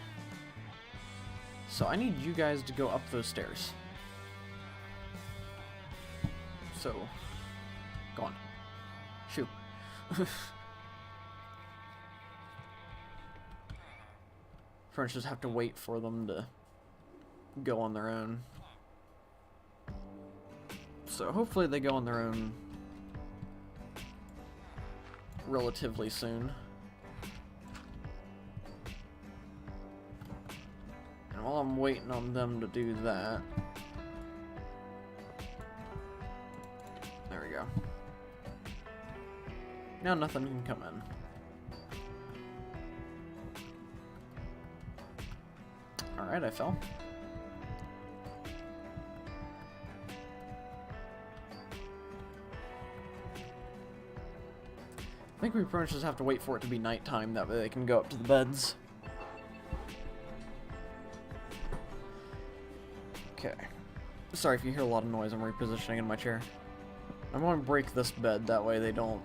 So I need you guys to go up those stairs. So, go on. Shoo. French just have to wait for them to go on their own. So hopefully they go on their own relatively soon. And while I'm waiting on them to do that, there we go. Now nothing can come in. Alright, I fell. I think we pretty much just have to wait for it to be nighttime, that way they can go up to the beds. Okay. Sorry if you hear a lot of noise, I'm repositioning in my chair. I'm going to break this bed, that way they don't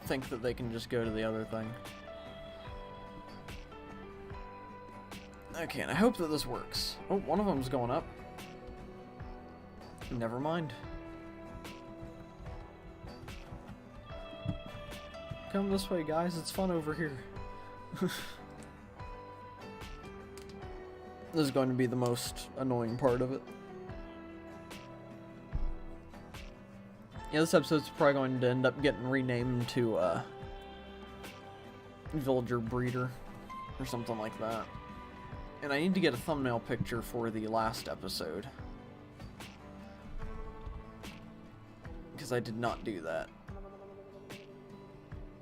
think that they can just go to the other thing. Okay, and I hope that this works. Oh, one of them's going up. Never mind. Come this way, guys. It's fun over here. This is going to be the most annoying part of it. Yeah, this episode's probably going to end up getting renamed to, Villager Breeder, or something like that. And I need to get a thumbnail picture for the last episode, because I did not do that.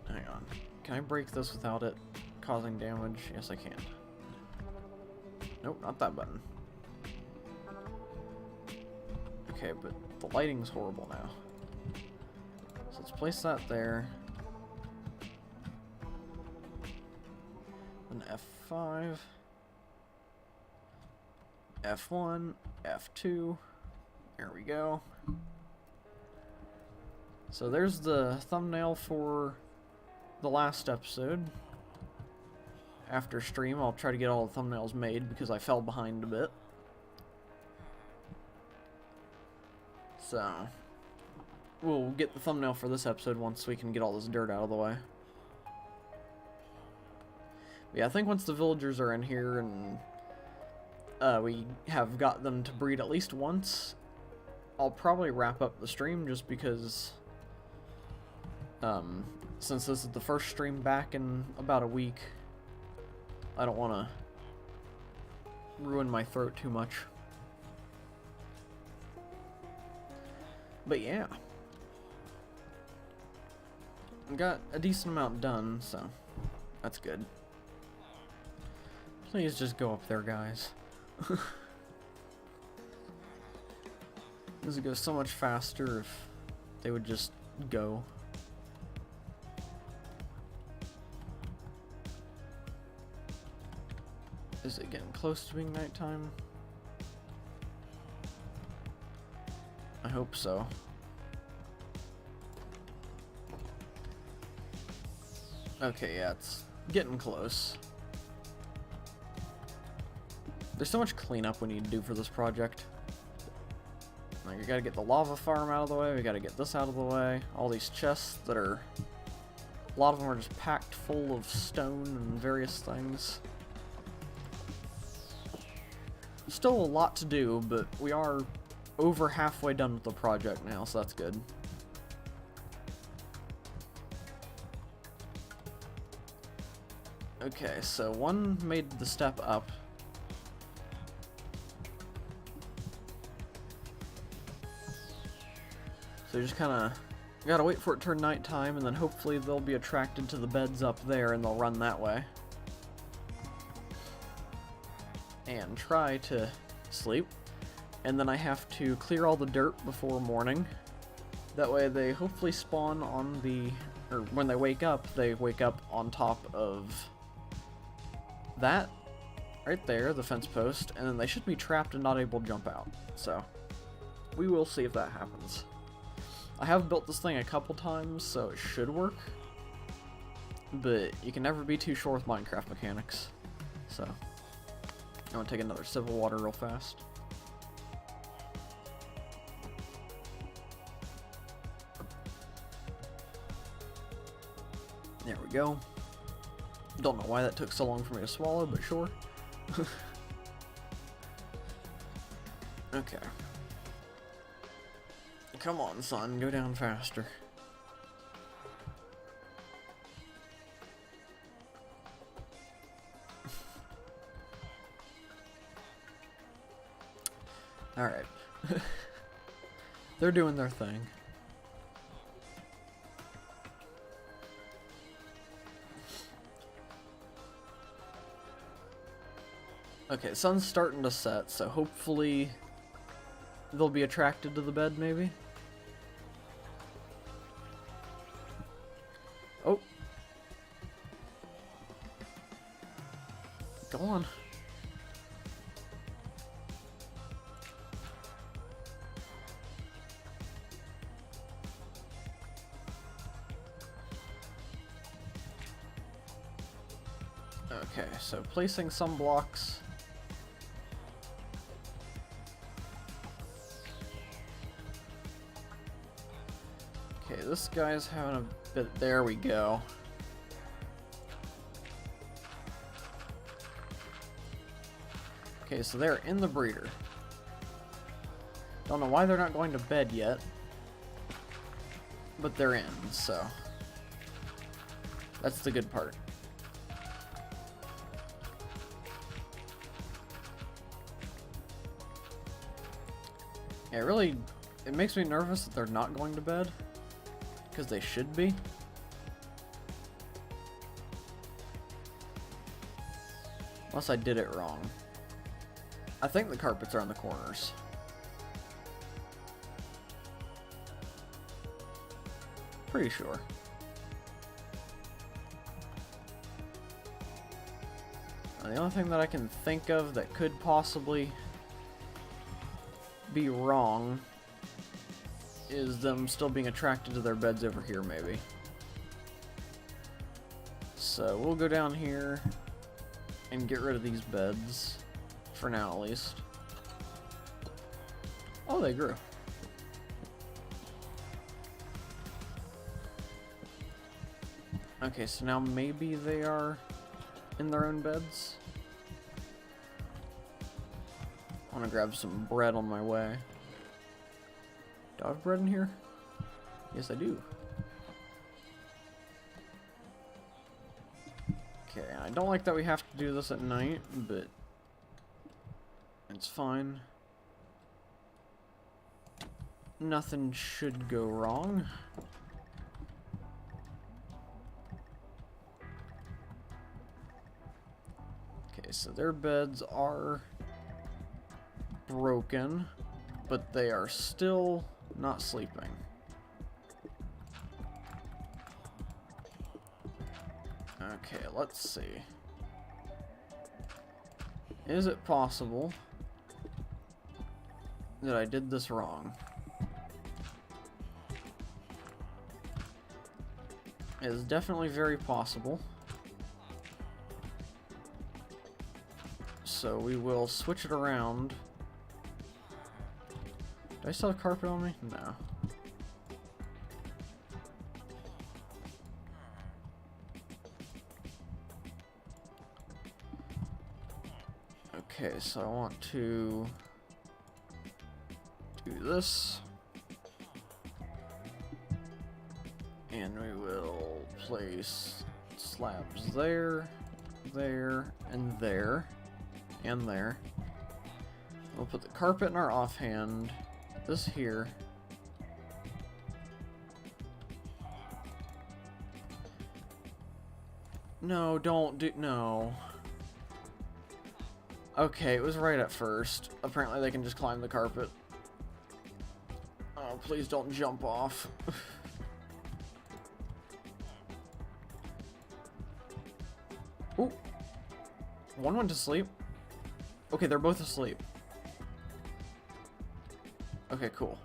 Hang on. Can I break this without it causing damage? Yes, I can. Nope, not that button. Okay, but the lighting's horrible now. So let's place that there. An F5. F1. F2. There we go. So there's the thumbnail for the last episode. After stream, I'll try to get all the thumbnails made because I fell behind a bit. So, we'll get the thumbnail for this episode once we can get all this dirt out of the way. But yeah, I think once the villagers are in here and we have got them to breed at least once, I'll probably wrap up the stream just because since this is the first stream back in about a week, I don't want to ruin my throat too much. But yeah, got a decent amount done, so that's good. Please just go up there, guys. This would go so much faster if they would just go. Is it getting close to being nighttime? I hope so. Okay, yeah, it's getting close. There's so much cleanup we need to do for this project. Like, we gotta get the lava farm out of the way, we gotta get this out of the way. All these chests that are... A lot of them are just packed full of stone and various things. Still a lot to do, but we are over halfway done with the project now, so that's good. Okay, so one made the step up. So you just kind of gotta wait for it to turn nighttime, and then hopefully they'll be attracted to the beds up there and they'll run that way. And try to sleep. And then I have to clear all the dirt before morning. That way they hopefully spawn on the... or when they wake up on top of that right there, the fence post, and then they should be trapped and not able to jump out. So, we will see if that happens. I have built this thing a couple times, so it should work. But you can never be too sure with Minecraft mechanics. So... I'm gonna take another sip of water real fast. There we go. Don't know why that took so long for me to swallow, but sure. Okay. Come on, son, go down faster. Alright. They're doing their thing. Okay, sun's starting to set, so hopefully they'll be attracted to the bed, maybe? Oh. Go on. Okay, so placing some blocks. Okay, this guy's having a bit. There we go. Okay, so they're in the breeder. Don't know why they're not going to bed yet, but they're in, so that's the good part. Yeah, really, it makes me nervous that they're not going to bed, because they should be. Unless I did it wrong. I think the carpets are in the corners. Pretty sure. The only thing that I can think of that could possibly be wrong is them still being attracted to their beds over here, maybe. So we'll go down here and get rid of these beds, for now at least. Oh, they grew. Okay, so now maybe they are in their own beds. I want to grab some bread on my way. Do I have bread in here? Yes, I do. Okay, I don't like that we have to do this at night, but it's fine. Nothing should go wrong. Okay, so their beds are broken, but they are still not sleeping. Okay, let's see. Is it possible that I did this wrong? It is definitely very possible. So we will switch it around. Do I still have carpet on me? No. Okay, so I want to do this. And we will place slabs there, there, and there, and there. We'll put the carpet in our offhand. This here. No, don't do. No. Okay, it was right at first. Apparently they can just climb the carpet. Oh, please don't jump off. Ooh. One went to sleep. Okay, they're both asleep. Okay, cool.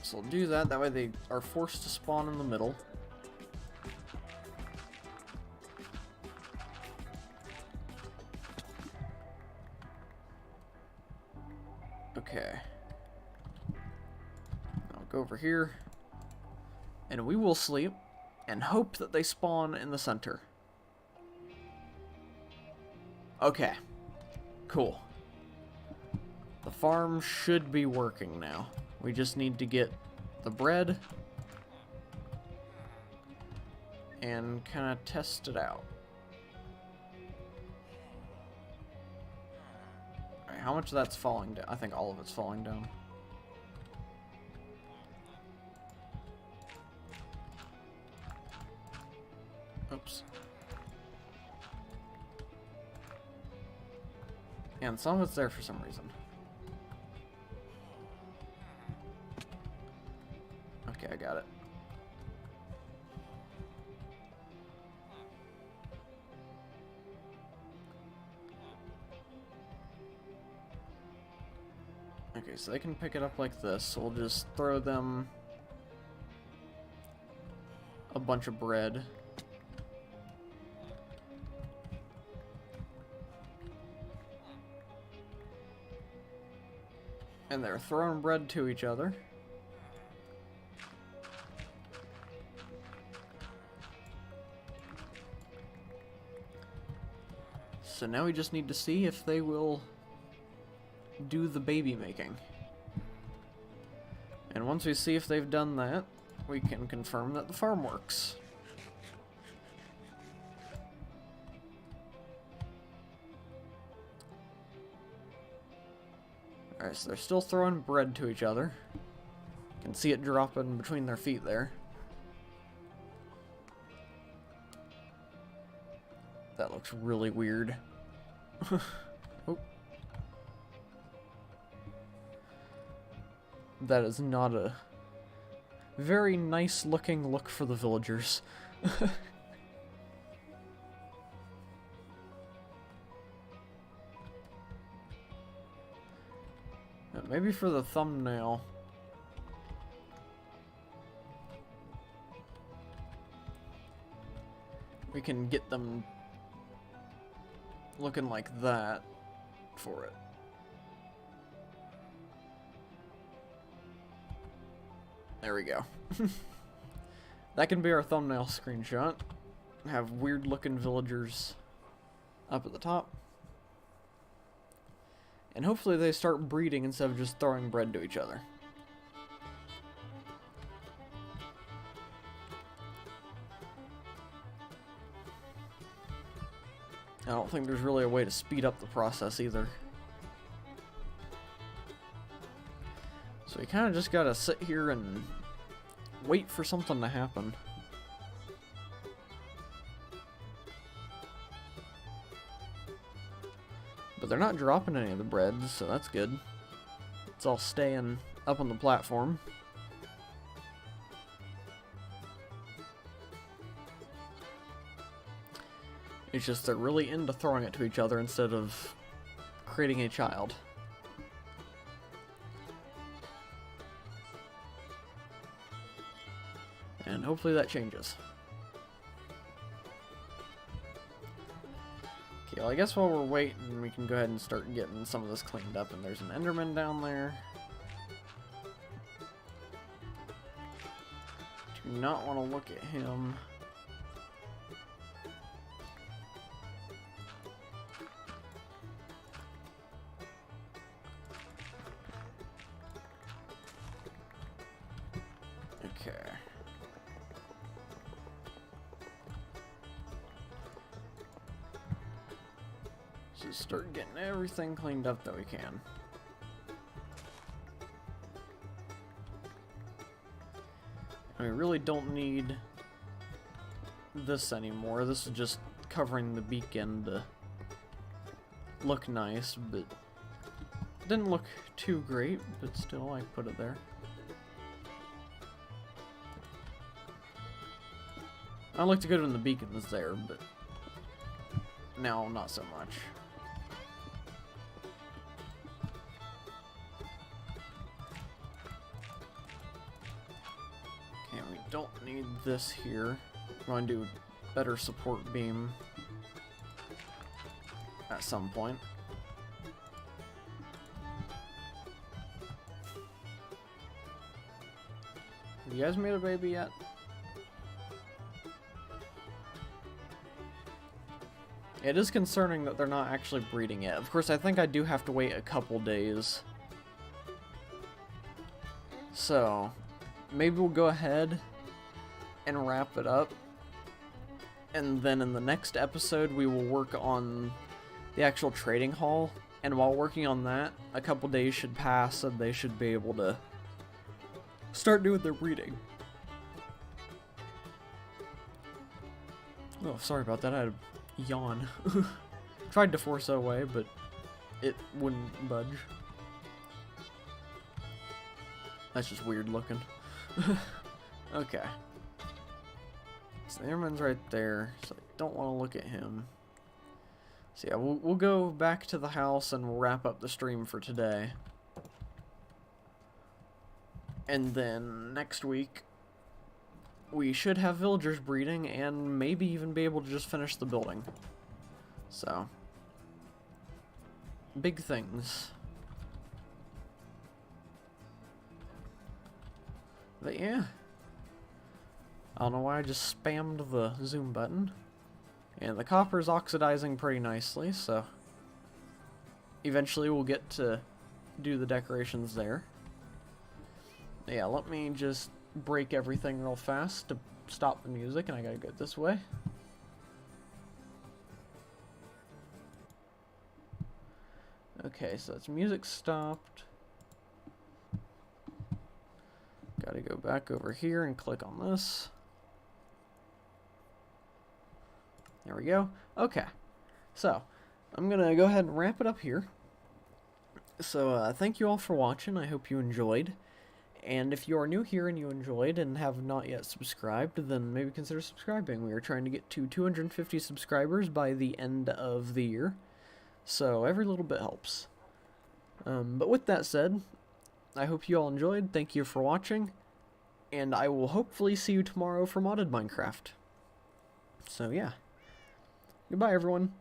So we'll do that. That way they are forced to spawn in the middle. Okay. Go over here. And we will sleep and hope that they spawn in the center. Okay. Cool. The farm should be working now. We just need to get the bread and kind of test it out. Alright, how much of that's falling down? I think all of it's falling down. Oops. And some of it's there for some reason. Okay, I got it. Okay, so they can pick it up like this. So we'll just throw them a bunch of bread. And they're throwing bread to each other. So now we just need to see if they will do the baby making. And once we see if they've done that, we can confirm that the farm works. Alright, so they're still throwing bread to each other. You can see it dropping between their feet there. That looks really weird. Oh. That is not a very nice looking look for the villagers. Maybe for the thumbnail. We can get them looking like that for it. There we go. That can be our thumbnail screenshot. Have weird looking villagers up at the top. And hopefully they start breeding instead of just throwing bread to each other. I don't think there's really a way to speed up the process either. So we kind of just gotta sit here and wait for something to happen. But they're not dropping any of the bread, so that's good. It's all staying up on the platform. It's just they're really into throwing it to each other instead of creating a child. And hopefully that changes. Okay, well I guess while we're waiting, we can go ahead and start getting some of this cleaned up. And there's an Enderman down there. Do not want to look at him. Okay. Just start getting everything cleaned up that we can. And we really don't need this anymore. This is just covering the beacon to look nice, but didn't look too great, but still I put it there. I looked good when the beacon was there, but now not so much. Okay, we don't need this here. We're going to do better support beam at some point. You guys made a baby yet? It is concerning that they're not actually breeding yet. Of course, I think I do have to wait a couple days. So, maybe we'll go ahead and wrap it up. And then in the next episode, we will work on the actual trading hall. And while working on that, a couple days should pass and they should be able to start doing their breeding. Oh, sorry about that. I had a yawn. Tried to force it away, but it wouldn't budge. That's just weird looking. Okay. So the airman's right there, so I don't want to look at him. So yeah, we'll go back to the house and we'll wrap up the stream for today. And then next week, we should have villagers breeding and maybe even be able to just finish the building. So, big things. But yeah, I don't know why I just spammed the zoom button. And the copper's oxidizing pretty nicely, so eventually we'll get to do the decorations there. Yeah, let me just break everything real fast to stop the music, and I gotta go this way. Okay, so that's music stopped. Gotta go back over here and click on this. There we go. Okay, so I'm gonna go ahead and wrap it up here. So thank you all for watching. I hope you enjoyed. And if you are new here and you enjoyed and have not yet subscribed, then maybe consider subscribing. We are trying to get to 250 subscribers by the end of the year, so every little bit helps. But with that said, I hope you all enjoyed. Thank you for watching, and I will hopefully see you tomorrow for Modded Minecraft. So yeah, goodbye everyone.